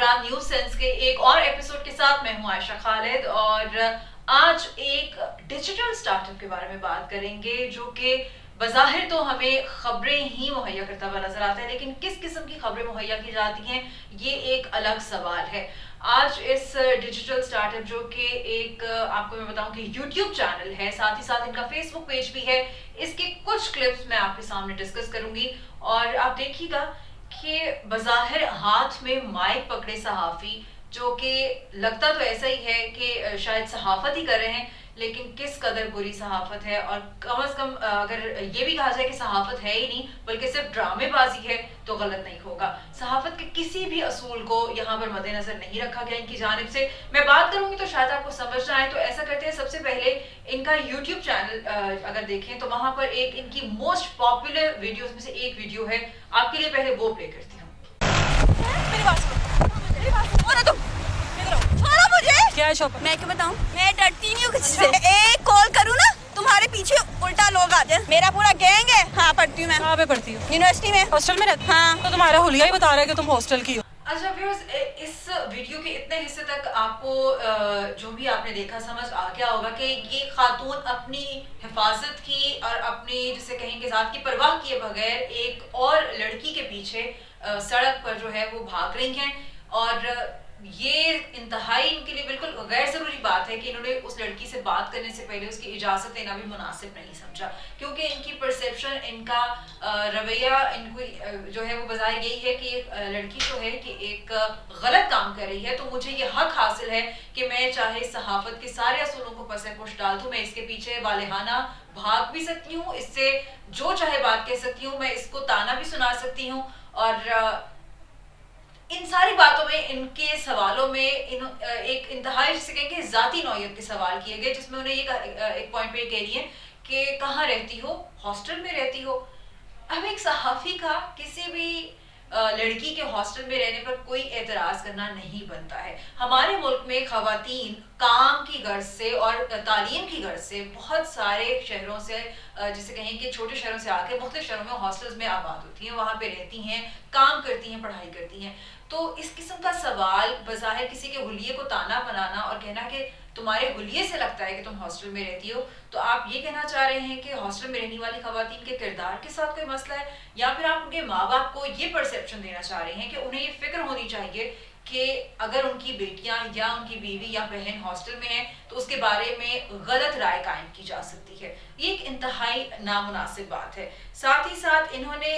नाज़रान news sense के एक और एपिसोड के साथ मैं हूं आयशा खालिद और आज एक डिजिटल स्टार्टअप के बारे में बात करेंगे जो कि बज़ाहिर तो हमें खबरें ही मुहैया करता हुआ नजर आता है, लेकिन किस किस्म की खबरें मुहैया की जाती हैं ये एक अलग सवाल है। आज इस डिजिटल स्टार्टअप जो कि एक आपको मैं बताऊं कि यूट्यूब चैनल है, साथ ही साथ इनका फेसबुक पेज भी है, इसके कुछ क्लिप्स मैं आपके सामने डिस्कस करूंगी और आप देखिएगा कि बज़ाहिर हाथ में माइक पकड़े सहाफ़ी जो कि लगता तो ऐसा ही है कि शायद सहाफ़त ही कर रहे हैं, लेकिन किस कदर बुरी सहाफ़त है। और कम से कम अगर ये भी कहा जाए कि सहाफ़त है ही नहीं बल्कि सिर्फ ड्रामेबाजी है तो गलत नहीं होगा। सहाफ़त के किसी भी असूल को यहाँ पर मद्देनजर नहीं रखा गया इनकी जानिब से। मैं बात करूंगी तो शायद आपको समझ ना आए, तो ऐसा करते हैं सबसे पहले इनका यूट्यूब चैनल अगर देखें तो वहां पर एक इनकी मोस्ट पॉपुलर वीडियोस में से एक वीडियो है, आपके लिए पहले वो प्ले करती हूँ। मेरी बात सुनो, मेरी बात सुनो तुम। छोड़ो मुझे। क्या है शॉप? मैं क्यों बताऊं? मैं डरती नहीं हूँ किसी से। एक कॉल करूँ ना तुम्हारे पीछे उल्टा लोग आ जाए। मेरा पूरा गैंग है। हाँ पढ़ती हूँ मैं। कहाँ पे पढ़ती हो? यूनिवर्सिटी में। हॉस्टल में रहती? हाँ। तो तुम्हारा हुलिया ही बता रहा है कि तुम हॉस्टल की हो। अच्छा व्यूअर्स, इस वीडियो के इतने हिस्से तक आपको जो भी आपने देखा समझ आ गया होगा कि ये खातून अपनी हिफाजत की और अपनी जिसे कहेंगे ज़ात की परवाह किए बगैर एक और लड़की के पीछे सड़क पर जो है वो भाग रही हैं। और ये इंतहाई इनके लिए बिल्कुल गैर ज़रूरी बात है कि इन्होंने उस लड़की से बात करने से पहले उसकी इजाज़त लेना भी मुनासिब नहीं समझा, क्योंकि इनकी परसेप्शन, इनका रवैया, इनको जो है वो बजाय यही है कि एक लड़की जो है कि एक गलत काम कर रही है तो मुझे ये हक हासिल है कि मैं चाहे सहाफ़त के सारे असूलों को पसे पुश डाल दूँ, मैं इसके पीछे वालिहाना भाग भी सकती हूँ, इससे जो चाहे बात कह सकती हूँ, मैं इसको ताना भी सुना सकती हूँ। और इन सारी बातों में, इनके सवालों में एक इंतहाई जिसे कहेंगे ज़ाती नौयत के सवाल किए गए, जिसमें उन्हें एक पॉइंट पे कह रही है कि कहाँ रहती हो? हॉस्टल में रहती हो। अब एक सहाफ़ी का किसी भी लड़की के हॉस्टल में रहने पर कोई एतराज़ करना नहीं बनता है। हमारे मुल्क में ख़वातीन काम की गर्ज से और तालीम की गर्ज से बहुत सारे शहरों से, जिसे कहें कि छोटे शहरों से आके मुख्तलिफ शहरों में हॉस्टल्स में आबाद होती हैं, वहाँ पे रहती हैं, काम करती हैं, पढ़ाई करती हैं। तो इस किस्म का सवाल बज़ाहिर किसी के हुलिये को ताना बनाना और कहना कि तुम्हारे हुलिये से लगता है कि तुम हॉस्टल में रहती हो, तो आप ये कहना चाह रहे हैं कि हॉस्टल में रहने वाली ख़वातीन के किरदार के साथ कोई मसला है, या फिर आप उनके माँ बाप को ये परसेप्शन देना चाह रहे हैं कि उन्हें ये फिक्र होनी चाहिए कि अगर उनकी बेटियां या उनकी बीवी या बहन हॉस्टल में है तो उसके बारे में गलत राय कायम की जा सकती है। ये एक इंतहाई नामुनासिब बात है। साथ ही साथ इन्होंने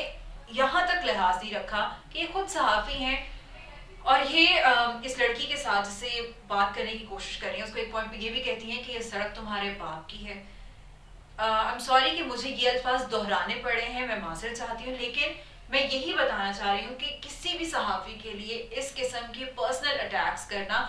यहाँ तक लिहाज नहीं रखा कि ये खुद सहाफ़ी हैं और ये इस लड़की के साथ जिससे बात करने की कोशिश कर रही हैं, उसको एक पॉइंट पे ये भी कहती हैं कि ये सड़क तुम्हारे बाप की है। आई एम सॉरी कि मुझे ये अल्फाज दोहराने पड़े हैं, मैं माज़रत चाहती हूँ, लेकिन मैं यही बताना चाह रही हूँ कि किसी भी सहाफ़ी के लिए इस किस्म के पर्सनल अटैक्स करना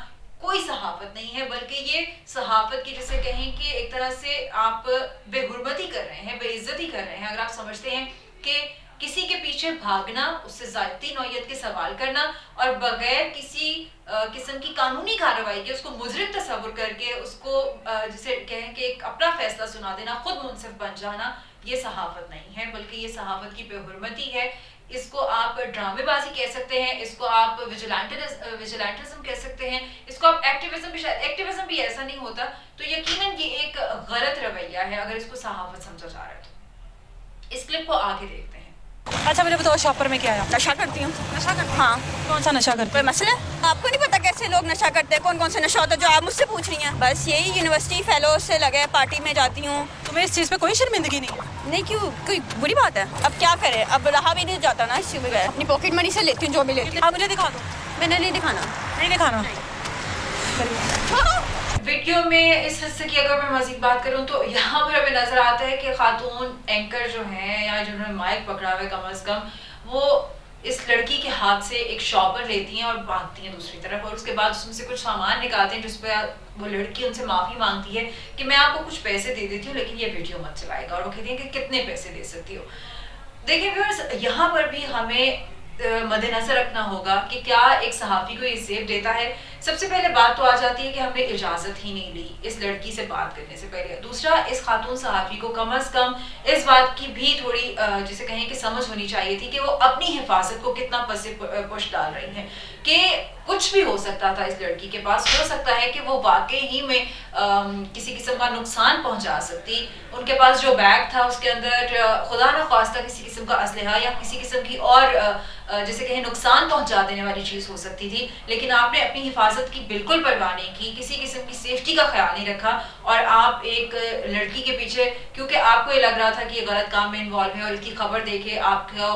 कोई सहाफ़त नहीं है, बल्कि ये सहाफ़त की जिसे कहें कि एक तरह से आप बेहुरमती कर रहे हैं, बेइज्जती कर रहे हैं। अगर आप समझते हैं कि किसी के पीछे भागना, उससे ज़ाती नौयत के सवाल करना और बगैर किसी किस्म की कानूनी कार्रवाई के उसको मुजरिम तस्वुर करके उसको जिसे कहें कि एक अपना फैसला सुना देना, खुद मुनसिफ बन जाना, ये सहाफ़त नहीं है, बल्कि ये सहाफ़त की बेहुरमती है। इसको आप ड्रामेबाजी कह सकते हैं, इसको आप विजिलेंटिज्म कह सकते हैं, इसको आप एक्टिविज्म भी, शायद एक्टिविज्म भी ऐसा नहीं होता, तो यकीनन ये एक गलत रवैया है अगर इसको सहाफ़त समझा जा रहा है तो। इस क्लिप को आगे देखते हैं। अच्छा मुझे बताओ, शॉपर में क्या है? नशा करती हूँ। नशा करती? हाँ। कौन सा नशा करती? कोई मसला? आपको नहीं पता कैसे लोग नशा करते हैं, कौन कौन से नशा होता है जो आप मुझसे पूछ रही हैं? बस यही यूनिवर्सिटी फेलो से लगे, पार्टी में जाती हूँ। तुम्हें इस चीज़ पे कोई शर्मिंदगी नहीं है? नहीं, क्यों? कोई बुरी बात है? अब क्या करें, अब रहा भी नहीं जाता ना इस बगैर। अपनी पॉकेट मनी से लेती हूँ जो भी लेती हूँ। आप मुझे दिखा दो। मैंने नहीं दिखाना। नहीं दिखाना? वीडियो में इस हिस्से की अगर मैं मज़ीद बात करूं तो यहाँ पर हमें नज़र आता है कि खातून एंकर जो हैं या जिन्होंने माइक पकड़ा हुआ है कम अज़ कम, वो इस लड़की के हाथ से एक शॉपर लेती हैं और भागती हैं दूसरी तरफ, और उसके बाद उसमें से कुछ सामान निकालते हैं जिस पर वो लड़की उनसे माफ़ी मांगती है कि मैं आपको कुछ पैसे दे देती हूँ लेकिन ये वीडियो मत चलाएगा, और वो कहती हैं कि कितने पैसे दे सकती हो। देखिए व्यूअर्स, यहाँ पर भी हमें मद्देनजर रखना होगा कि क्या एक सहाफ़ी को ये ज़ेब देता है सबसे पहले बात तो आ जाती है कि हमने इजाज़त ही नहीं ली इस लड़की से बात करने से पहले। दूसरा, इस खातून सहाफ़ी को कम अज़ कम इस बात की भी थोड़ी जिसे कहें कि समझ होनी चाहिए थी कि वो अपनी हिफाजत को कितना पसे पुश डाल रही हैं, कि कुछ भी हो सकता था इस लड़की के पास। हो सकता है कि वो वाकई ही में किसी किस्म का नुकसान पहुंचा सकती। उनके पास जो बैग था उसके अंदर खुदा न ख्वास्ता किसी किस्म का असलहा या किसी किस्म की और जैसे कहें नुकसान पहुंचा देने वाली चीज़ हो सकती थी, लेकिन आपने अपनी हिफाजत की बिल्कुल परवाह नहीं की, किसी किस्म की सेफ्टी का ख्याल नहीं रखा, और आप एक लड़की के पीछे, क्योंकि आपको ये लग रहा था कि ये गलत काम में इन्वॉल्व है और इसकी खबर देके आपको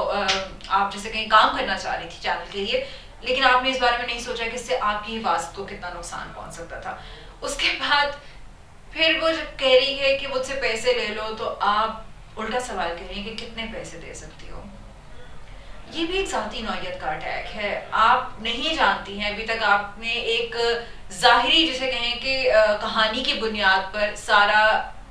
आप जैसे कहीं काम करना चाह रही थी चैनल के लिए, लेकिन आपने इस बारे में नहीं सोचा कि इससे आपकी हिफाजत को कितना नुकसान पहुंच सकता था। उसके बाद फिर वो जब कह रही है कि मुझसे पैसे ले लो, तो आप उल्टा सवाल कह रही हैं कि कितने पैसे दे सकती हो। ये भी एक ज़ाती नौयत का अटैक है। आप नहीं जानती हैं, अभी तक आपने एक ज़ाहिरी जिसे कहें कि कहानी की बुनियाद पर सारा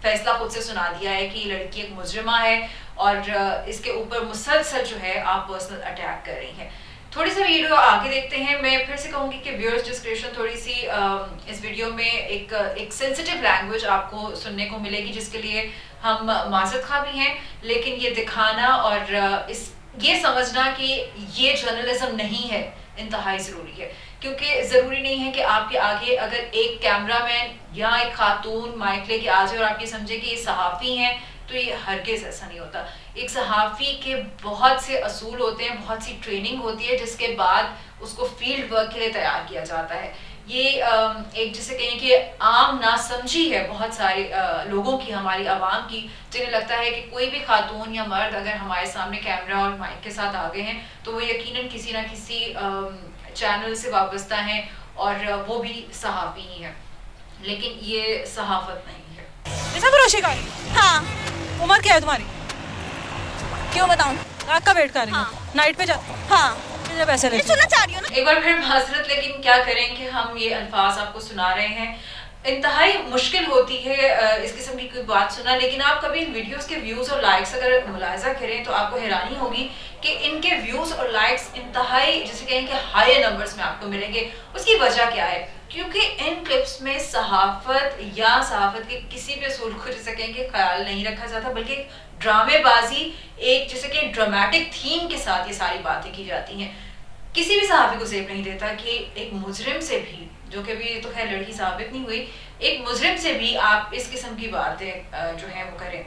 फैसला खुद से सुना दिया है कि लड़की एक मुजरिमा है, और इसके ऊपर मुसलसल जो है आप पर्सनल अटैक कर रही हैं। थोड़ी सी वीडियो आगे देखते हैं। मैं फिर से कहूँगी कि व्यूअर्स डिस्क्रिप्शन थोड़ी सी इस वीडियो में एक सेंसिटिव लैंग्वेज आपको सुनने को मिलेगी, जिसके लिए हम माज़रत खा भी हैं, लेकिन ये दिखाना और ये समझना कि ये जर्नलिज्म नहीं है इंतहाई ज़रूरी है, क्योंकि ज़रूरी नहीं है कि आपके आगे अगर एक कैमरामैन या एक खातून माइक लेके आ जाए और आप ये समझे कि ये सहाफ़ी हैं, तो ये हरगिज़ ऐसा नहीं होता। एक सहाफ़ी के बहुत से असूल होते हैं, बहुत सी ट्रेनिंग होती है, जिसके बाद उसको फील्ड वर्क के लिए तैयार किया जाता है। ये एक जिसे कहें कि आम नासमझी है बहुत सारे लोगों की, हमारी आवाम की, जिन्हें लगता है कि कोई भी खातून या मर्द अगर हमारे सामने कैमरा और माइक के साथ आ गए हैं तो वो यकीनन किसी ना किसी चैनल से वाबस्ता हैं और वो भी सहाफ़ी ही हैं, लेकिन ये सहाफ़त नहीं है। जैसा फरोशी का हाँ, उम्र क्या है तुम्हारी? क्यों बताऊँ? रात का वेट कर रही हाँ। हो, नाइट पे जाती हो, हाँ, कितने पैसे ये लेती सुनना चाह रही हो ना? एक बार फिर माजरत, लेकिन क्या करें कि हम ये अल्फाज आपको सुना रहे हैं। इंतहाई मुश्किल होती है इस किस्म की कोई बात सुना, लेकिन आप कभी इन वीडियोस के व्यूज़ और लाइक्स अगर मुलाहिजा करें तो आपको हैरानी होगी कि इनके व्यूज़ और लाइक्स इंतहाई जिसे कहें कि हाई नंबर्स में आपको मिलेंगे। उसकी वजह क्या है? क्योंकि इन क्लिप्स में सहाफ़त या सहाफ़त के किसी भी असूल को जिसे कहें कि ख्याल नहीं रखा जाता, बल्कि ड्रामेबाजी, एक जिसे कि ड्रामेटिक थीम के साथ ये सारी बातें की जाती हैं। किसी भी सहाफ़ी को ज़ेब नहीं देता कि एक मुजरिम से भी, जो कि अभी तो खैर लड़की साबित नहीं हुई, एक मुजरिम से भी आप इस किस्म की बातें जो हैं वो करें।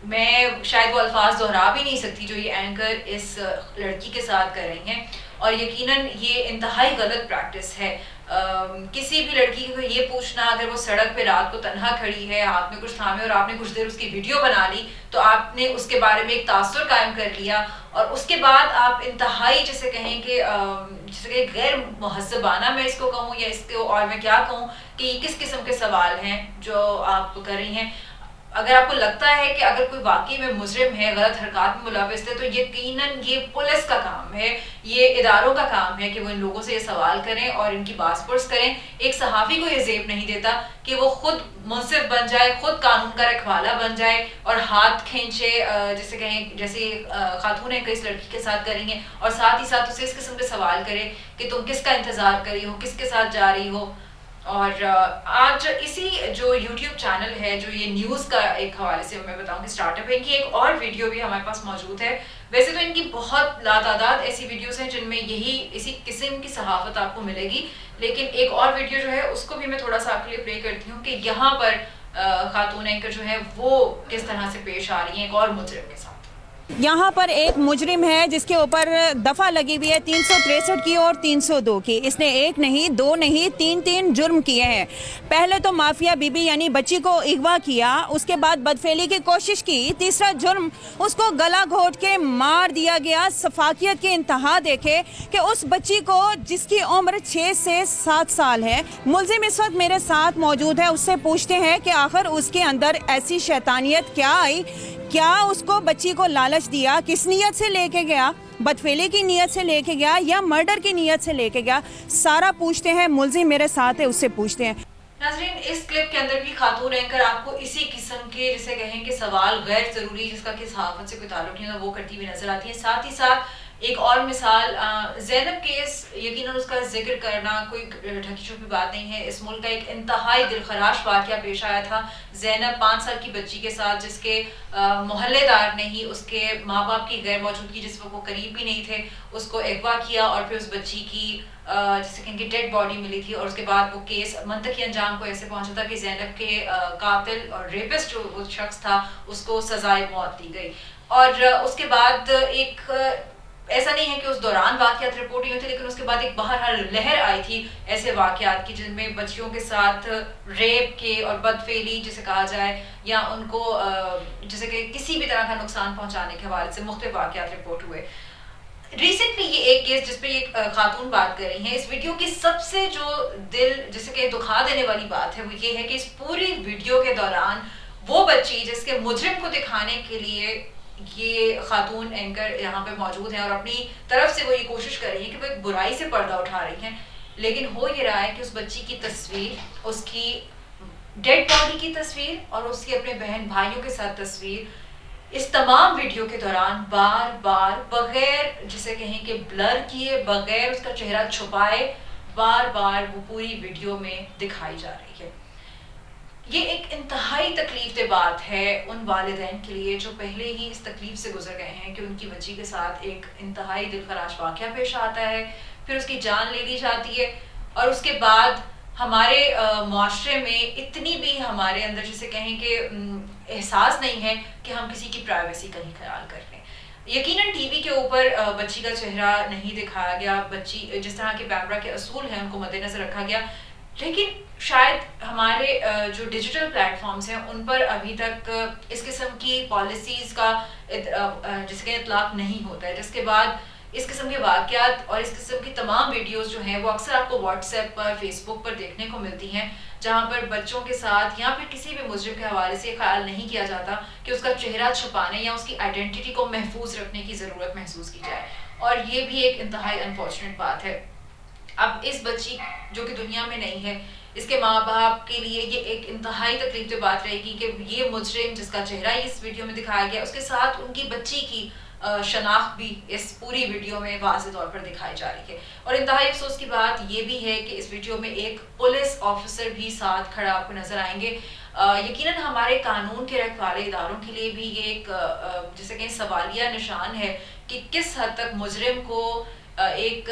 मैं शायद वो अल्फाज दोहरा भी नहीं सकती जो ये एंकर इस लड़की के साथ कर रही हैं, और यकीनन ये इंतहाई गलत प्रैक्टिस है। किसी भी लड़की को ये पूछना, अगर वो सड़क पे रात को तन्हा खड़ी है, हाथ में कुछ थामे और आपने कुछ देर उसकी वीडियो बना ली, तो आपने उसके बारे में एक तासुर कायम कर लिया, और उसके बाद आप इंतहाई जिसे कहें कि जिसे कि गैर मुहज़्ज़बाना मैं इसको कहूँ या इसको और मैं क्या कहूँ कि किस किस्म के सवाल हैं जो आप कर रही हैं। अगर आपको लगता है कि अगर कोई वाकई में मुजरिम है, गलत हरकत में मुलविस है, तो यकीनन ये पुलिस का काम है, ये इदारों का काम है कि वो इन लोगों से ये सवाल करें और इनकी बासपुर्स करें। एक सहाफ़ी को ये ज़ेब नहीं देता कि वो खुद मुंसिफ बन जाए, खुद कानून का रखवाला बन जाए और हाथ खींचे, जैसे कहें जैसे खातून है इस लड़की के साथ कर रही हैं, और साथ ही साथ उसे इस किस्म के सवाल करे कि तुम किसका इंतज़ार कर रही हो, किसके साथ जा रही हो। और आज इसी जो YouTube चैनल है, जो ये न्यूज़ का एक हवाले से मैं बताऊंगी स्टार्टअप है, इनकी एक और वीडियो भी हमारे पास मौजूद है। वैसे तो इनकी बहुत लातादाद ऐसी वीडियोस हैं जिनमें यही इसी किस्म की सहाफ़त आपको मिलेगी, लेकिन एक और वीडियो जो है उसको भी मैं थोड़ा सा आपके लिए प्ले करती हूँ कि यहाँ पर खातून एंकर जो है वो किस तरह से पेश आ रही हैं एक और मुजरिम के साथ। यहाँ पर एक मुजरिम है जिसके ऊपर दफा लगी हुई है 363 की और 302 की। इसने एक नहीं, दो नहीं, तीन जुर्म किए हैं। पहले तो माफिया बीबी यानी बच्ची को अगवा किया, उसके बाद बदफेली की कोशिश की, तीसरा जुर्म उसको गला घोट के मार दिया गया। सफाकियत की इंतहा देखे कि उस बच्ची को जिसकी उम्र 6 से 7 साल है। मुलजिम इस वक्त मेरे साथ मौजूद है, उससे पूछते हैं कि आखिर उसके अंदर ऐसी शैतानियत क्या आई, क्या उसको बच्ची को लालच दिया, किस नीयत से लेके गया, बदफेली की नीयत से लेके गया या मर्डर की नीयत से लेके गया, सारा पूछते हैं। मुलजिम मेरे साथ है, उससे पूछते हैं। नाज़रीन, इस क्लिप के अंदर भी खातून एंकर आपको इसी किस्म के जिसे कहें कि सवाल गैर ज़रूरी जिसका कि सहाफ़त से कोई ताल्लुक नहीं है वो करती हुई नजर आती है। साथ ही साथ ایک اور مثال زینب کیس، یقیناً اس کا ذکر کرنا کوئی ڈھکی چھپی بات نہیں ہے. اس ملک کا ایک انتہائی دلخراش واقعہ پیش آیا تھا زینب 5 سال کی بچی کے ساتھ، جس کے محلے دار نے ہی اس کے ماں باپ کی غیر موجودگی، جس وقت وہ قریب بھی نہیں تھے، اس کو اغوا کیا اور پھر اس بچی کی جیسے کہ ان کی ڈیڈ باڈی ملی تھی. اور اس کے بعد وہ کیس منطقی انجام کو ایسے پہنچا تھا کہ زینب کے قاتل اور ریپسٹ جو وہ شخص تھا اس کو سزائے موت دی گئی. اور اس کے بعد ایک ایسا نہیں ہے کہ اس دوران واقعات رپورٹ ہوئے تھے، لیکن اس کے بعد ایک بہرحال لہر آئی تھی ایسے واقعات کی جن میں بچیوں کے ساتھ ریپ کے اور بدفعلی جسے کہا جائے، یا ان کو جیسے کہ کسی بھی طرح کا نقصان پہنچانے کے حوالے سے مختلف واقعات رپورٹ ہوئے. ریسنٹلی یہ ایک کیس جس پہ ایک خاتون بات کر رہی ہیں، اس ویڈیو کی سب سے جو دل جیسے کہ دکھا دینے والی بات ہے وہ یہ ہے کہ اس پوری ویڈیو کے دوران وہ بچی جس کے مجرم کو دکھانے کے لیے یہ خاتون اینکر یہاں پہ موجود ہیں اور اپنی طرف سے وہ یہ کوشش کر رہی ہیں کہ وہ ایک برائی سے پردہ اٹھا رہی ہیں، لیکن ہو یہ رہا ہے کہ اس بچی کی تصویر، اس کی ڈیڈ باڈی کی تصویر اور اس کے اپنے بہن بھائیوں کے ساتھ تصویر اس تمام ویڈیو کے دوران بار بار بغیر جسے کہیں کہ بلر کیے، بغیر اس کا چہرہ چھپائے، بار بار وہ پوری ویڈیو میں دکھائی جا رہی ہے. یہ ایک انتہائی تکلیف دہ بات ہے ان والدین کے لیے جو پہلے ہی اس تکلیف سے گزر گئے ہیں کہ ان کی بچی کے ساتھ ایک انتہائی دلخراش واقعہ پیش آتا ہے، پھر اس کی جان لے لی جاتی ہے، اور اس کے بعد ہمارے معاشرے میں اتنی بھی ہمارے اندر جسے کہیں کہ احساس نہیں ہے کہ ہم کسی کی پرائیویسی کا ہی خیال کر لیں. یقیناً ٹی وی کے اوپر بچی کا چہرہ نہیں دکھایا گیا، بچی جس طرح کے پیمرا کے اصول ہیں ان کو مد نظر رکھا گیا، لیکن شاید ہمارے جو ڈیجیٹل پلیٹ فارمز ہیں ان پر ابھی تک اس قسم کی پالیسیز کا جس کے اطلاق نہیں ہوتا ہے، جس کے بعد اس قسم کے واقعات اور اس قسم کی تمام ویڈیوز جو ہیں وہ اکثر آپ کو واٹس ایپ پر، فیس بک پر دیکھنے کو ملتی ہیں، جہاں پر بچوں کے ساتھ یا پھر کسی بھی مجرم کے حوالے سے خیال نہیں کیا جاتا کہ اس کا چہرہ چھپانے یا اس کی آئیڈینٹی کو محفوظ رکھنے کی ضرورت محسوس کی جائے. اور یہ بھی ایک انتہائی انفارچونیٹ بات ہے. اب اس بچی جو کہ دنیا میں نہیں ہے، اس کے ماں باپ کے لیے یہ ایک انتہائی تکلیف دہ بات رہے گی کہ یہ مجرم جس کا چہرہ اس ویڈیو میں دکھایا گیا، اس کے ساتھ ان کی بچی کی شناخت بھی اس پوری ویڈیو میں واضح طور پر دکھائی جا رہی ہے. اور انتہائی افسوس کی بات یہ بھی ہے کہ اس ویڈیو میں ایک پولیس آفیسر بھی ساتھ کھڑا آپ کو نظر آئیں گے. یقیناً ہمارے قانون کے رکھنے والے اداروں کے لیے بھی یہ ایک جیسے کہ سوالیہ نشان ہے کہ کس حد تک مجرم کو ایک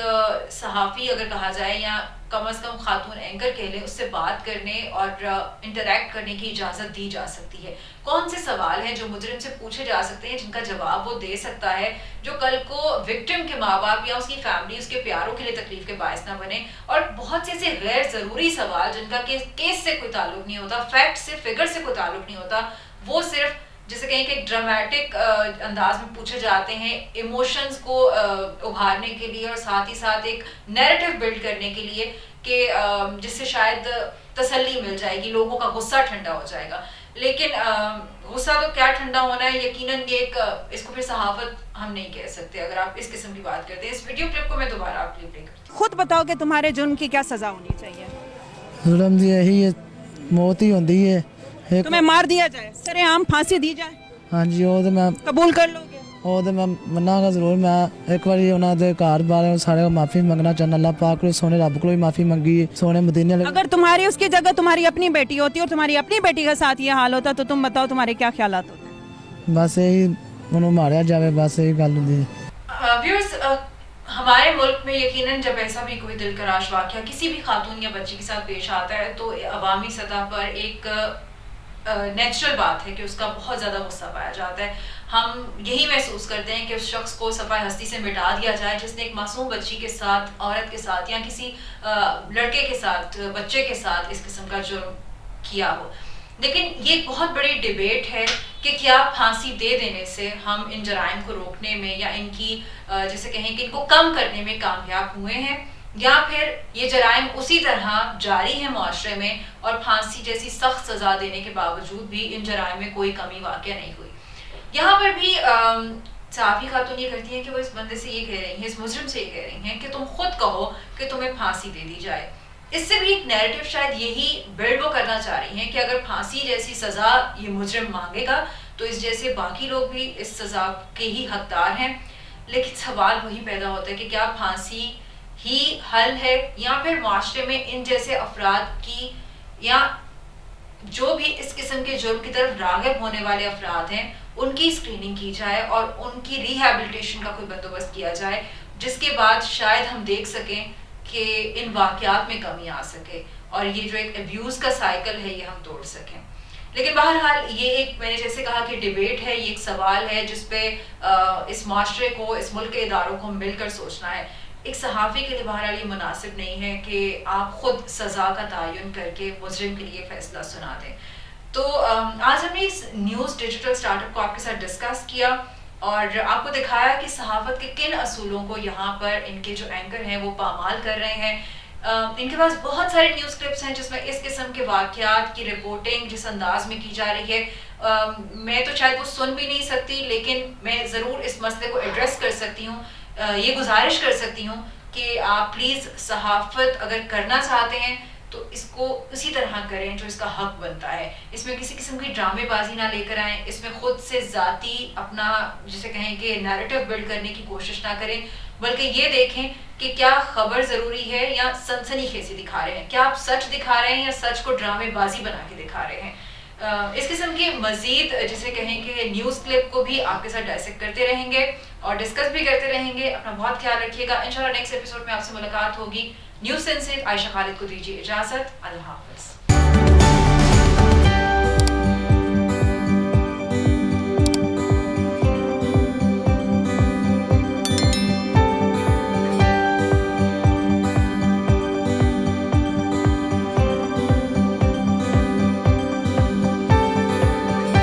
صحافی اگر کہا جائے یا کم از کم خاتون اینکر کہہ لیں، اس سے بات کرنے اور انٹریکٹ کرنے کی اجازت دی جا سکتی ہے. کون سے سوال ہیں جو مجرم سے پوچھے جا سکتے ہیں جن کا جواب وہ دے سکتا ہے، جو کل کو وکٹم کے ماں باپ یا اس کی فیملی، اس کے پیاروں کے لیے تکلیف کے باعث نہ بنے. اور بہت سے ایسے غیر ضروری سوال جن کا کیس سے کوئی تعلق نہیں ہوتا، فیکٹ سے، فگر سے کوئی تعلق نہیں ہوتا، وہ صرف جیسے کہیں کہ ڈرامیٹک انداز میں پوچھے جاتے ہیں ایموشنز کو ابھارنے کے لیے اور ساتھ ہی ساتھ ایک نیریٹو بلڈ کرنے کے لیے کہ جس سے شاید تسلی مل جائے گی، لوگوں کا غصہ ٹھنڈا ہو جائے گا. لیکن غصہ تو کیا ٹھنڈا ہونا ہے، یقیناً یہ ایک اس کو پھر صحافت ہم نہیں کہہ سکتے اگر آپ اس قسم کی بات کرتے ہیں. اس ویڈیو کلپ کو میں دوبارہ آپ کے لیے پلے کرتی ہوں. خود بتاؤ کہ تمہارے جرم کی کیا سزا ہونی چاہیے؟ ظلم دی یہی ہے، موت ہی ہوندی ہے. تمہیں مار دیا جائے، سر عام پھانسی دی جائے؟ ہاں جی، وہ تو میں قبول کر لو گے؟ وہ تو میں مننا گا ضرور. میں ایک بار انہوں دے گھر بارے سارے کو معافی منگنا چاہنا، اللہ پاک کو سونے رب کو بھی معافی منگی، سونے مدینے والے. اگر تمہاری اس کی جگہ تمہاری اپنی بیٹی ہوتی اور تمہاری اپنی بیٹی کا ساتھ یہ حال ہوتا تو تم بتاؤ تمہارے کیا خیالات ہوتے؟ بس یہی انہوں ماریا جاوے، بس یہی گل ہوتی ہے. ویورز، ہمارے ملک میں یقیناً جب ایسا بھی کوئی دلکراش واقعہ کسی بھی خاتون یا بچی کے ساتھ پیش آتا ہے تو عوامی سطح پر ایک نیچرل بات ہے کہ اس کا بہت زیادہ غصہ پایا جاتا ہے. ہم یہی محسوس کرتے ہیں کہ اس شخص کو صفحہ ہستی سے مٹا دیا جائے جس نے ایک معصوم بچی کے ساتھ، عورت کے ساتھ یا کسی لڑکے کے ساتھ، بچے کے ساتھ اس قسم کا جرم کیا ہو. لیکن یہ ایک بہت بڑی ڈیبیٹ ہے کہ کیا پھانسی دے دینے سے ہم ان جرائم کو روکنے میں یا ان کی جیسے کہیں کہ ان کو کم کرنے میں کامیاب ہوئے ہیں، یا پھر یہ جرائم اسی طرح جاری ہیں معاشرے میں اور پھانسی جیسی سخت سزا دینے کے باوجود بھی ان جرائم میں کوئی کمی واقع نہیں ہوئی. یہاں پر بھی صحافی خاتون یہ کرتی ہیں کہ وہ اس بندے سے یہ کہہ رہی ہیں، اس مجرم سے یہ کہہ رہی ہیں کہ تم خود کہو کہ تمہیں پھانسی دے دی جائے. اس سے بھی ایک نیریٹو شاید یہی بلڈ وہ کرنا چاہ رہی ہیں کہ اگر پھانسی جیسی سزا یہ مجرم مانگے گا تو اس جیسے باقی لوگ بھی اس سزا کے ہی حقدار ہیں. لیکن سوال وہی پیدا ہوتا ہے کہ کیا پھانسی ہی حل ہے یا پھر معاشرے میں ان جیسے افراد کی یا جو بھی اس قسم کے جرم کی طرف راغب ہونے والے افراد ہیں ان کی اسکریننگ کی جائے اور ان کی ریہیبلیٹیشن کا کوئی بندوبست کیا جائے جس کے بعد شاید ہم دیکھ سکیں کہ ان واقعات میں کمی آ سکے اور یہ جو ایک ابیوز کا سائیکل ہے یہ ہم توڑ سکیں. لیکن بہرحال یہ ایک میں نے جیسے کہا کہ ڈیبیٹ ہے, یہ ایک سوال ہے جس پہ اس معاشرے کو, اس ملک کے اداروں کو مل کر سوچنا ہے. ایک صحافی کے لیے بہرحال یہ مناسب نہیں ہے کہ آپ خود سزا کا تعین کر کے مجرم کے لیے فیصلہ سنا دیں. تو آج ہم نے اس نیوز ڈیجیٹل اسٹارٹ اپ کو آپ کے ساتھ ڈسکس کیا اور آپ کو دکھایا کہ صحافت کے کن اصولوں کو یہاں پر ان کے جو اینکر ہیں وہ پامال کر رہے ہیں. ان کے پاس بہت سارے نیوز کلپس ہیں جس میں اس قسم کے واقعات کی رپورٹنگ جس انداز میں کی جا رہی ہے, میں تو شاید وہ سن بھی نہیں سکتی, لیکن میں ضرور اس مسئلے کو ایڈریس کر سکتی ہوں, یہ گزارش کر سکتی ہوں کہ آپ پلیز صحافت اگر کرنا چاہتے ہیں تو اس کو اسی طرح کریں جو اس کا حق بنتا ہے. اس میں کسی قسم کی ڈرامے بازی نہ لے کر آئیں, اس میں خود سے ذاتی اپنا جسے کہیں کہ نیریٹو بلڈ کرنے کی کوشش نہ کریں, بلکہ یہ دیکھیں کہ کیا خبر ضروری ہے یا سنسنی خیزی دکھا رہے ہیں, کیا آپ سچ دکھا رہے ہیں یا سچ کو ڈرامے بازی بنا کے دکھا رہے ہیں. اس قسم کی مزید جسے کہیں کہ نیوز کلپ کو بھی آپ کے ساتھ ڈائسیکٹ کرتے رہیں گے اور ڈسکس بھی کرتے رہیں گے. اپنا بہت خیال رکھیے گا. انشاءاللہ نیکسٹ ایپیسوڈ میں آپ سے ملاقات ہوگی. نیوز سینس سے عائشہ خالد کو دیجیے اجازت. اللہ حافظ.